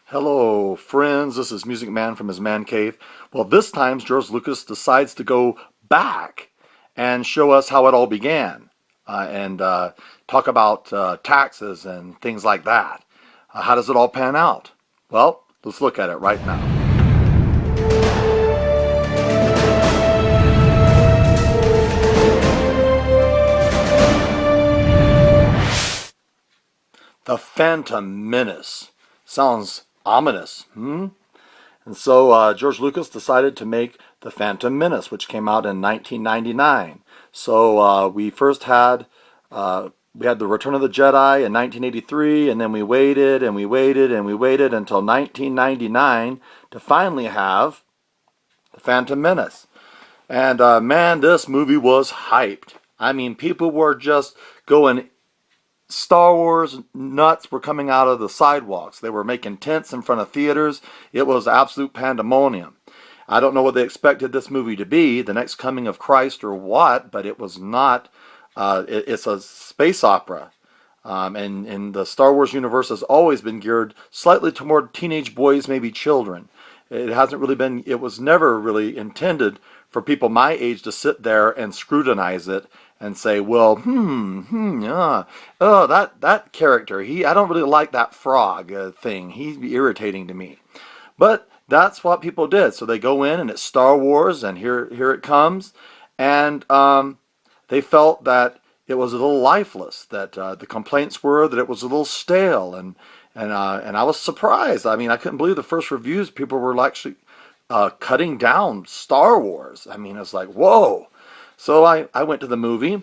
Hello, friends. This is Music Man from his man cave. Well, this time George Lucas decides to go back and show us how it all began and talk about taxes and things like that. How does it all pan out? Well, let's look at it right now. The Phantom Menace. Sounds ominous, hmm? And so George Lucas decided to make The Phantom Menace, which came out in 1999. So we had The Return of the Jedi in 1983, and then we waited and we waited and we waited until 1999 to finally have The Phantom Menace. And man, this movie was hyped. I mean, people were just going Star Wars nuts were coming out of the sidewalks. They were making tents in front of theaters. It was absolute pandemonium. I don't know what they expected this movie to be, the next coming of Christ or what, but it was not. It's a space opera. And the Star Wars universe has always been geared slightly toward teenage boys, maybe children. It was never really intended for people my age to sit there and scrutinize it and say, well, oh, that character, I don't really like that frog thing. He's irritating to me. But that's what people did. So they go in and it's Star Wars and here it comes. And they felt that it was a little lifeless, that the complaints were that it was a little stale. And I was surprised. I mean, I couldn't believe the first reviews. People were actually cutting down Star Wars. I mean, it's like, whoa. So I went to the movie.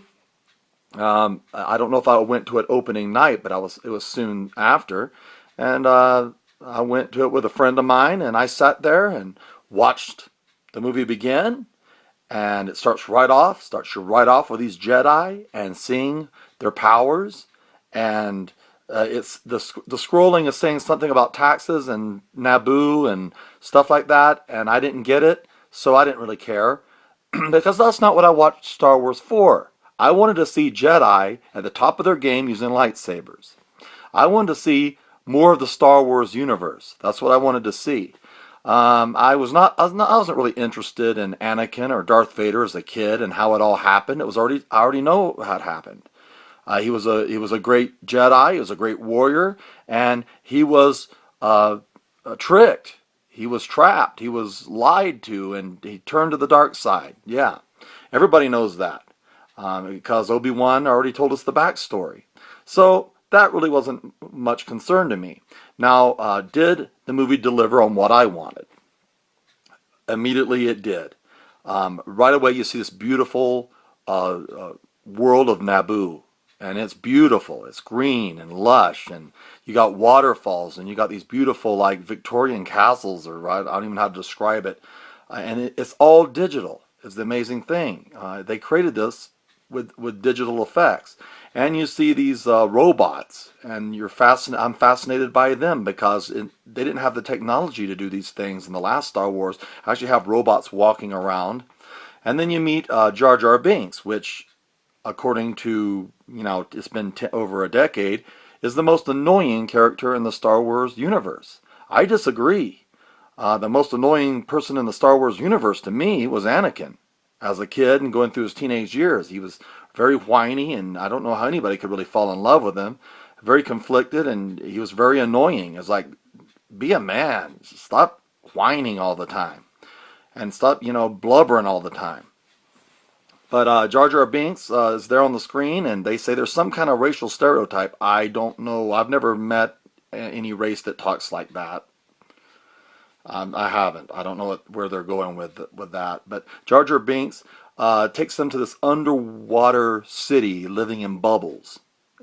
I don't know if I went to it opening night, but it was soon after. And I went to it with a friend of mine, and I sat there and watched the movie begin. And it starts you right off with these Jedi and seeing their powers. And it's the scrolling is saying something about taxes and Naboo and stuff like that. And I didn't get it, so I didn't really care. Because that's not what I watched Star Wars for. I wanted to see Jedi at the top of their game using lightsabers. I wanted to see more of the Star Wars universe. That's what I wanted to see. I wasn't really interested in Anakin or Darth Vader as a kid and how it all happened. I already know how it happened. He was a great Jedi. He was a great warrior, and he was tricked. He was trapped. He was lied to, and he turned to the dark side. Yeah, everybody knows that because Obi-Wan already told us the backstory. So that really wasn't much concern to me. Now, did the movie deliver on what I wanted? Immediately it did. Right away you see this beautiful world of Naboo. And it's beautiful. It's green and lush, and you got waterfalls, and you got these beautiful, like Victorian castles, or I don't even know how to describe it. And it's all digital. It's the amazing thing. They created this with digital effects, and you see these robots, and I'm fascinated by them because they didn't have the technology to do these things in the last Star Wars. Actually, have robots walking around, and then you meet Jar Jar Binks, which, according to, it's been over a decade, is the most annoying character in the Star Wars universe. I disagree. The most annoying person in the Star Wars universe to me was Anakin. As a kid and going through his teenage years, he was very whiny, and I don't know how anybody could really fall in love with him. Very conflicted, and he was very annoying. It's like, be a man. Stop whining all the time. And stop, blubbering all the time. But Jar Jar Binks is there on the screen, and they say there's some kind of racial stereotype. I don't know. I've never met any race that talks like that. I haven't. I don't know where they're going with that. But Jar Jar Binks takes them to this underwater city living in bubbles.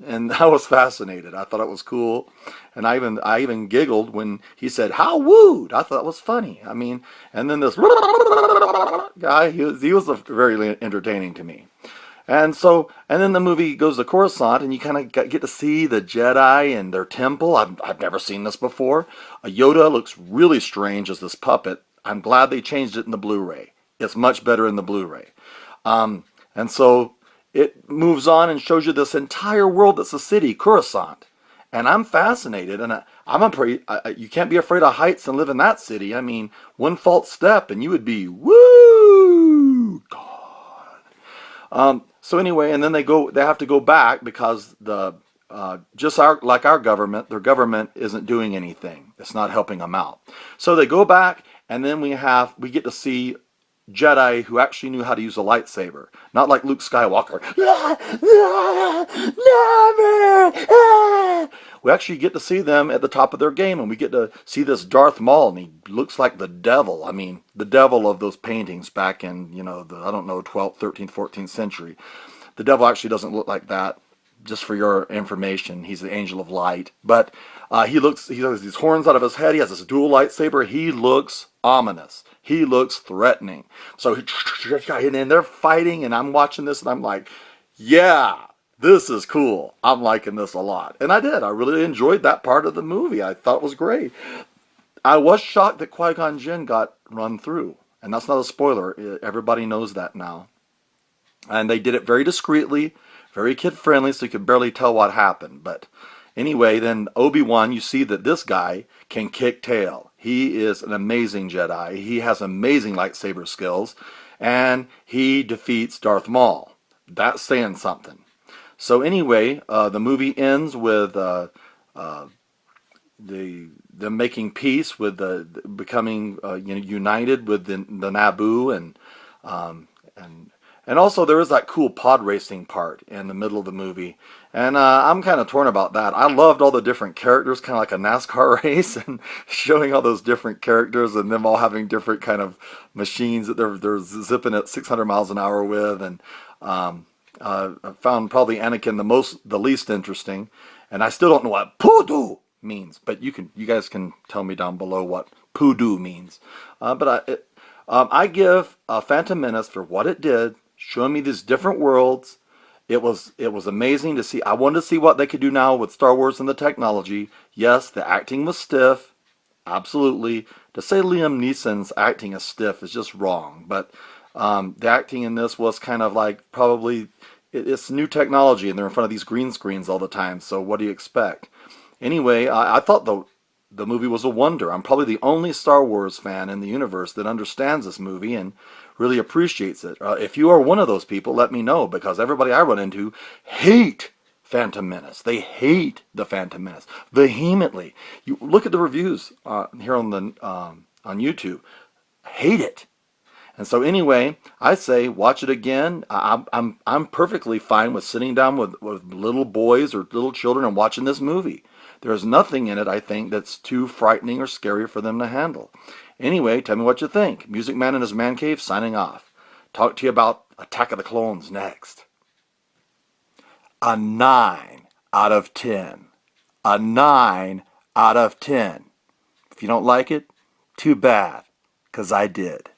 And I was fascinated. I thought it was cool. And I even giggled when he said, "How wooed." I thought it was funny. I mean, and then this guy, he was very entertaining to me. And then the movie goes to Coruscant, and you kind of get to see the Jedi and their temple. I've never seen this before. Yoda looks really strange as this puppet. I'm glad they changed it in the Blu-ray. It's much better in the Blu-ray. And so it moves on and shows you this entire world that's a city, Coruscant. And I'm fascinated, and I'm afraid you can't be afraid of heights and live in that city. I mean, one false step and you would be woo. So anyway, and then they have to go back because the just like our government, their government isn't doing anything. It's not helping them out. So they go back, and then we get to see Jedi who actually knew how to use a lightsaber, not like Luke Skywalker. Never. We actually get to see them at the top of their game, and we get to see this Darth Maul, and he looks like the devil. I mean, the devil of those paintings back in, the, I don't know, 12th, 13th, 14th century. The devil actually doesn't look like that. Just for your information, he's the angel of light. But he has these horns out of his head. He has this dual lightsaber. He looks ominous. He looks threatening. So and they're fighting, and I'm watching this, and I'm like, yeah, this is cool. I'm liking this a lot. And I did. I really enjoyed that part of the movie. I thought it was great. I was shocked that Qui-Gon Jinn got run through. And that's not a spoiler. Everybody knows that now. And they did it very discreetly, very kid-friendly, so you could barely tell what happened. But anyway, then Obi-Wan, you see that this guy can kick tail. He is an amazing Jedi. He has amazing lightsaber skills. And he defeats Darth Maul. That's saying something. So anyway, the movie ends with them making peace, with becoming united with the Naboo, and also there is that cool pod racing part in the middle of the movie, and I'm kind of torn about that. I loved all the different characters, kind of like a NASCAR race, and showing all those different characters and them all having different kind of machines that they're zipping at 600 miles an hour with, and I found probably Anakin the least interesting, and I still don't know what poodoo means, but you guys can tell me down below what poodoo means. I give Phantom Menace for what it did, showing me these different worlds. It was amazing to see. I wanted to see what they could do now with Star Wars and the technology. Yes, the acting was stiff, absolutely. To say Liam Neeson's acting is stiff is just wrong, but the acting in this was kind of like probably it's new technology, and they're in front of these green screens all the time. So what do you expect? Anyway, I thought the movie was a wonder. I'm probably the only Star Wars fan in the universe that understands this movie and really appreciates it. If you are one of those people, let me know, because everybody I run into hate Phantom Menace. They hate the Phantom Menace vehemently. You look at the reviews here on YouTube. Hate it. And so anyway, I say watch it again. I'm perfectly fine with sitting down with little boys or little children and watching this movie. There's nothing in it, I think, that's too frightening or scary for them to handle. Anyway, tell me what you think. Music Man in his man cave, signing off. Talk to you about Attack of the Clones next. A 9 out of 10. A 9 out of 10. If you don't like it, too bad, 'cause I did.